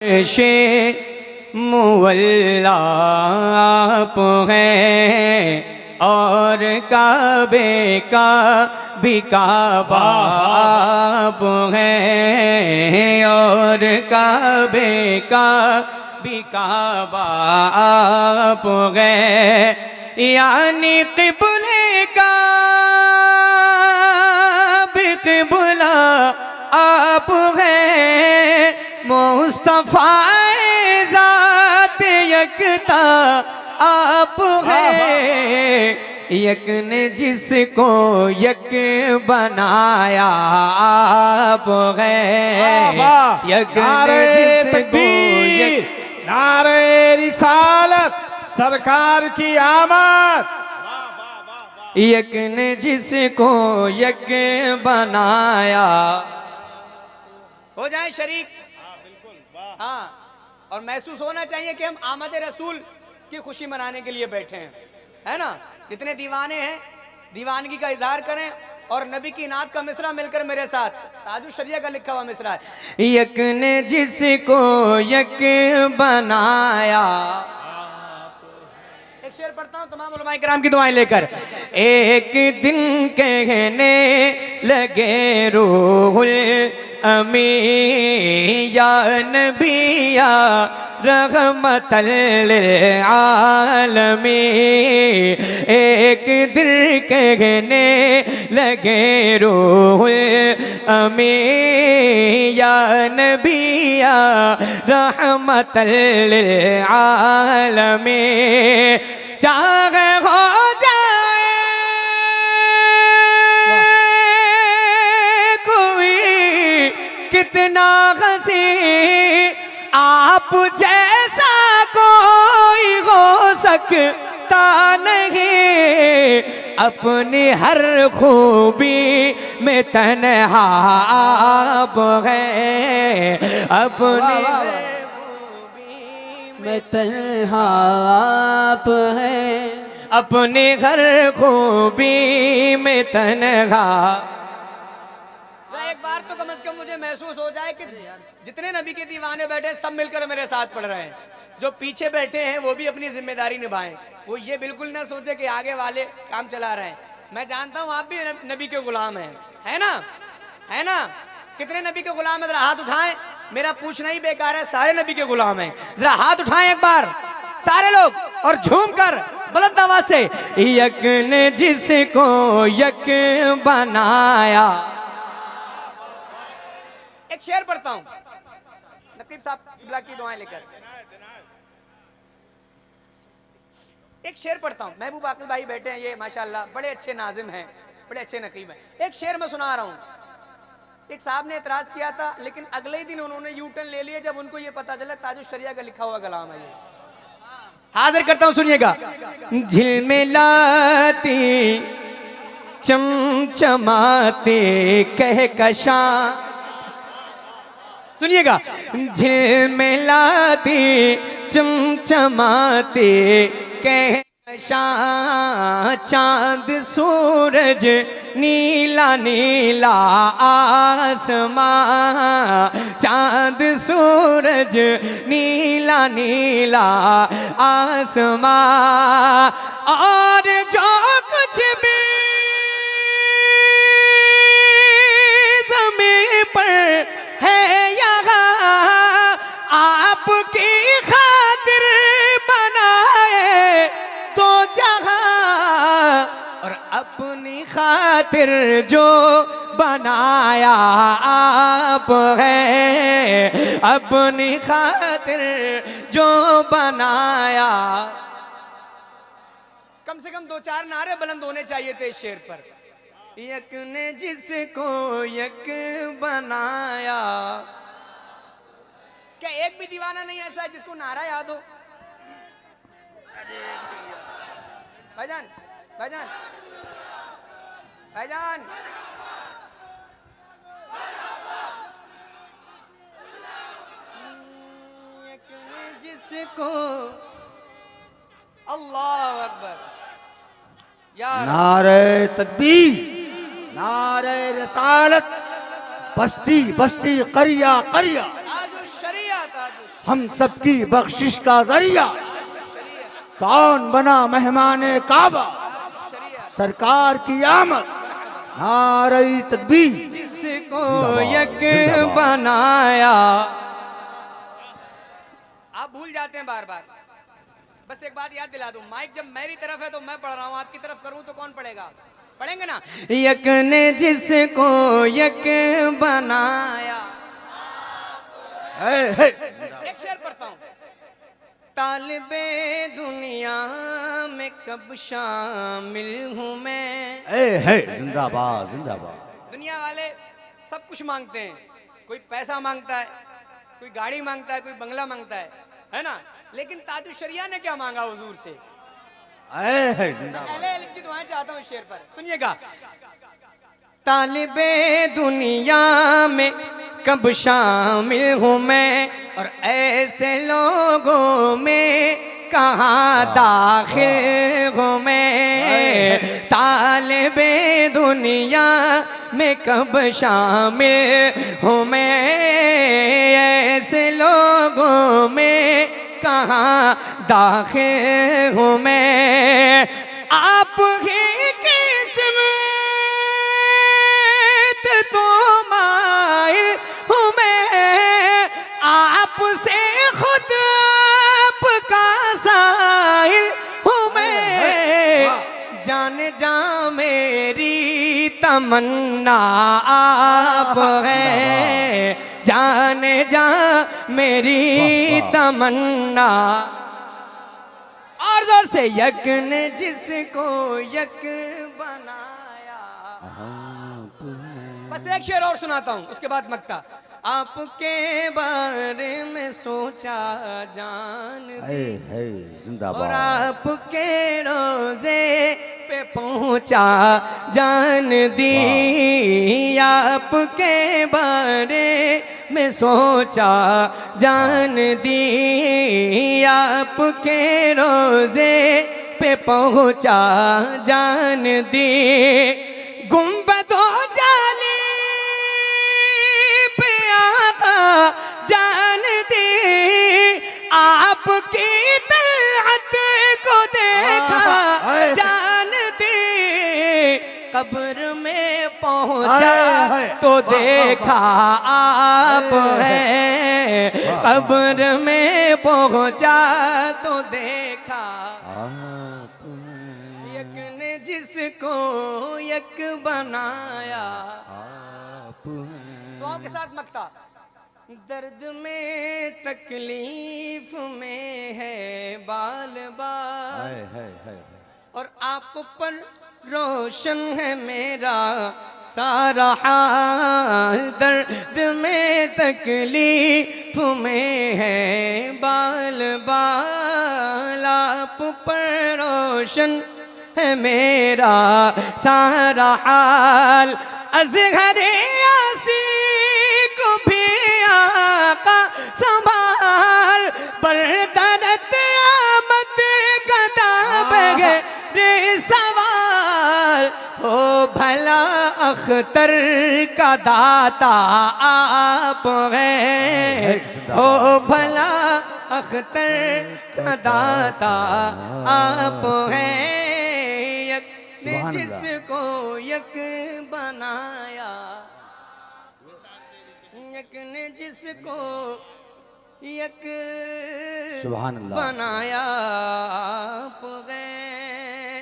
अर्शे मुअल्ला आप हैं और काबे का भी काबा आप हैं और काबे का भी काबा आप हैं, यानी क़िबले का भी क़िबला आप हैं। मुस्तफ़ा ज़ात यकता आप हैं, यक ने जिसको यक बनाया आप हैं, यक ने जिसको यक। नारे रिसालत, सरकार की आमद। यक ने जिसको यक बनाया। हो जाए शरीक। हाँ, और महसूस होना चाहिए कि हम आमद रसूल की खुशी मनाने के लिए बैठे हैं, है ना। जितने दीवाने हैं दीवानगी का इजहार करें और नबी की नात का मिसरा मिलकर मेरे साथ। ताजुश शरिया का लिखा हुआ मिसरा है। यक ने जिसको यक बनाया। एक शेर पढ़ता हूँ तमाम उलमाए किराम की दुआएं लेकर। एक दिन कहने लगे रूहुल अमी या नबी या रहमतल लिल आलमी। एक दिन कहने लगे रूहुल अमी या नबी या रहमतल लिल आलमी। चाहे हो जाए कोई कितना हंसी, आप जैसा कोई हो सकता नहीं। अपनी हर खूबी में तन्हा आप हैं, अपनी हर खूबी में तन्हा आप हैं, अपने हर खूबी में तन्हा। एक बार तो कम से कम मुझे महसूस हो जाए कि जितने नबी के दीवाने बैठे सब मिलकर मेरे साथ पढ़ रहे हैं। जो पीछे बैठे हैं वो भी अपनी जिम्मेदारी निभाएं। वो ये बिल्कुल ना सोचे कि आगे वाले काम चला रहे हैं। मैं जानता हूँ आप भी नबी के गुलाम हैं, है ना, है ना। कितने नबी के गुलाम हैं, जरा हाथ उठाएं। मेरा पूछना ही बेकार है, सारे नबी के गुलाम हैं। जरा हाथ उठाएं एक बार सारे लोग और झूम कर बुलंद आवाज से। यक ने जिसको यक बनाया। एक शेर पढ़ता हूं नकीब साहब की दुआएं लेकर। एक शेर पढ़ता हूं। महबूब आकिल भाई बैठे हैं, ये माशाल्लाह बड़े अच्छे नाजिम हैं, बड़े अच्छे नकीब हैं। एक शेर मैं सुना रहा हूं। एक साहब ने एतराज किया था, लेकिन अगले ही दिन उन्होंने यू टर्न ले लिया जब उनको ये पता चला ताजुश शरिया का लिखा हुआ कलाम है। ये हाजिर करता हूं, सुनिएगा। झिलमिलाती चमचमाते कहकशां, सुनिएगा। झिलमिलाती चमचमाते कहकशां, चांद सूरज नीला नीला आसमां, चांद सूरज नीला नीला आसमां। और जो कुछ भी ज़मीन पर है आपकी खातिर बनाए तो जहां, और अपनी खातिर जो बनाया आप हैं, अपनी खातिर जो बनाया। कम से कम 2-4 नारे बुलंद होने चाहिए थे इस शेर पर। यक ने जिसको यक बनाया। क्या एक भी दीवाना नहीं ऐसा है जिसको नारा याद हो? भाईजान, भाईजान, भाईजान, जिसको अल्लाह अकबर। नारे तकबीर, नारे रिसालत, बस्ती बस्ती करिया करिया। ताजुश शरिया, ताजुश हम सबकी बख्शिश का जरिया, कौन बना मेहमान काबा, सरकार की आमद, नारे तकबीर। जिसको यक बनाया। आप भूल जाते हैं बार बार, बस एक बात याद दिला दूं, माइक जब मेरी तरफ है तो मैं पढ़ रहा हूं, आपकी तरफ करूं तो कौन पढ़ेगा? पढ़ेंगे ना। यक ने जिसको यक बनाया। एक शेर पढ़ता हूं। तालिबे दुनिया में कब शामिल हूं मैं। जिंदाबाद जिंदाबाद। दुनिया वाले सब कुछ मांगते हैं, कोई पैसा मांगता है, कोई गाड़ी मांगता है, कोई बंगला मांगता है ना, लेकिन ताजुश शरिया ने क्या मांगा हुजूर से? अहले इल्म की दुआएं चाहता हूं शेर पर, सुनिएगा। तालिबे दुनिया में कब शामिल हूँ मैं, और ऐसे लोगों में कहाँ दाखिल हूँ मैं। तालिबे दुनिया में कब शामिल हूँ मैं, ऐसे लोगों में कहाँ दाखिल हूँ मैं। आप ही किस्मत तो माइल हूँ मैं, आपसे खुद आपका साइल हूँ मैं। जान जा मेरी तमन्ना आप है, जान जा मेरी तमन्ना। और जोर से। यक ने जिसको यक बनाया। बस एक शेर और सुनाता हूं, उसके बाद मक्ता। आपके बारे में सोचा जान दी, जिंदाबाद। और आपके रोजे पे पहुंचा जान दी। आपके बारे में सोचा जान दी, आपके रोजे पे पहुंचा जान दी। गुंबदो जाली पे आका जान दी, आपकी तलअत को देखा जान दी। कब्र में पहुंचा तो देखा आप है, कब्र में पहुंचा तो देखा। यक ने जिसको यक बनाया। दुआओं के साथ मक्ता। दर्द में तकलीफ में है बाल बाल, और आप पर रोशन है मेरा सारा हाल। दर्द में तकलीफ में है बाल बाल, आप पर रोशन है मेरा सारा हाल। अज़हरे आसी को भी आका संभाल, बरदरत आमद गदा बगैर सवाल। हो भला अख्तर का दाता आप हैं, हो भला अख्तर का दाता आप हैं। यक ने जिसको यक बनाया, यक ने जिसको यक बनाया आप गए।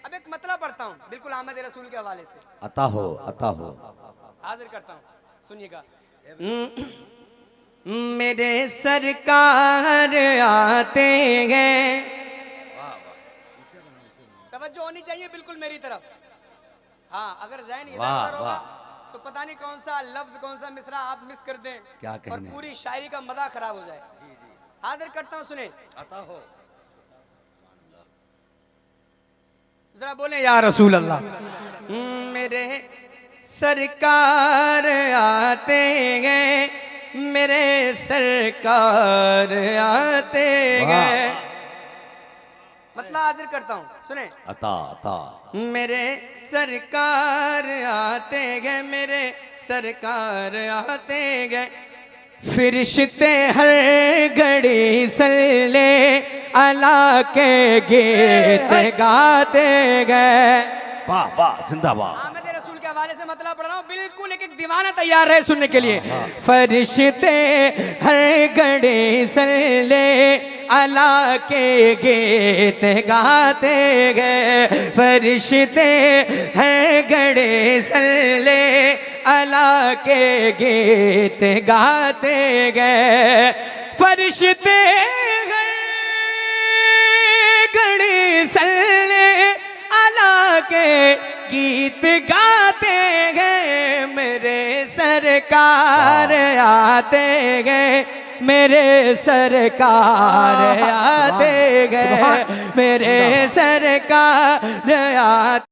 अब एक मतलब पढ़ता हूँ बिल्कुल आमद रसूल के हवाले से। अता हो हाजिर करता हूँ, सुनिएगा। मेरे सरकार आते हैं, तवज्जो होनी चाहिए बिल्कुल मेरी तरफ। हाँ, अगर ज़हन इधर होगा तो पता नहीं कौन सा लफ्ज कौन सा मिसरा आप मिस कर दें क्या और पूरी शायरी का मजा खराब हो जाए। हाजिर करता हूँ, सुने। अता हो। जरा बोले या रसूल अल्लाह। मेरे सरकार आते हैं, मेरे सरकार आते हैं। मतलब हाजिर करता हूँ, सुने। अता मेरे सरकार आते गए, मेरे सरकार आते गए। फरिश्ते हर घड़ी सल्ले अला के गीत गाते गए। वाह वाह जिंदाबाद। आमद रसूल के हवाले से मतलब पढ़ रहा हूँ, बिल्कुल एक एक दीवाना तैयार है सुनने के लिए। फरिश्ते हर घड़ी सल्ले अला के गीत गाते गए। फरिश्ते हर घड़ी सल्ले अला के गीत गाते गए। फरिश्ते घड़ी सल्ले अला के गीत गाते गए। मेरे सरकार आते गए, मेरे सरकार आते गए, मेरे सरकार आते